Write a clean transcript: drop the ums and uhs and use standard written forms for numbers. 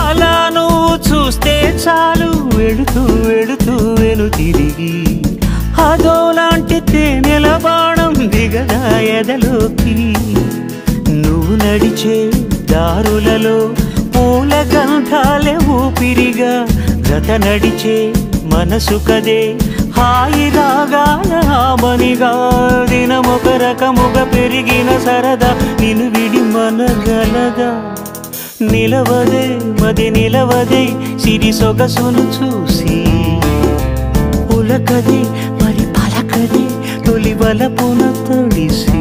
అలా నువ్వు చూస్తే చాలు వెళుతూ వెళుతూ వెను తిరిగి అదోలాంటి తేనెల బాణం దిగదా ఎదలోకి నువ్వు నడిచే దారులలో పూల గంధాలే ఊపిరిగా గత నడిచే మనసు కదే హాయి రాగాల హామనిగా దినమొక రకముగా పెరిగిన సరదా నిన్ను విడి మనగలదా నిలవదే మది నిలవదే సిరి సొగసును చూసి ఉలకదే మరి పలకదే తొలి వలపున తొడిసి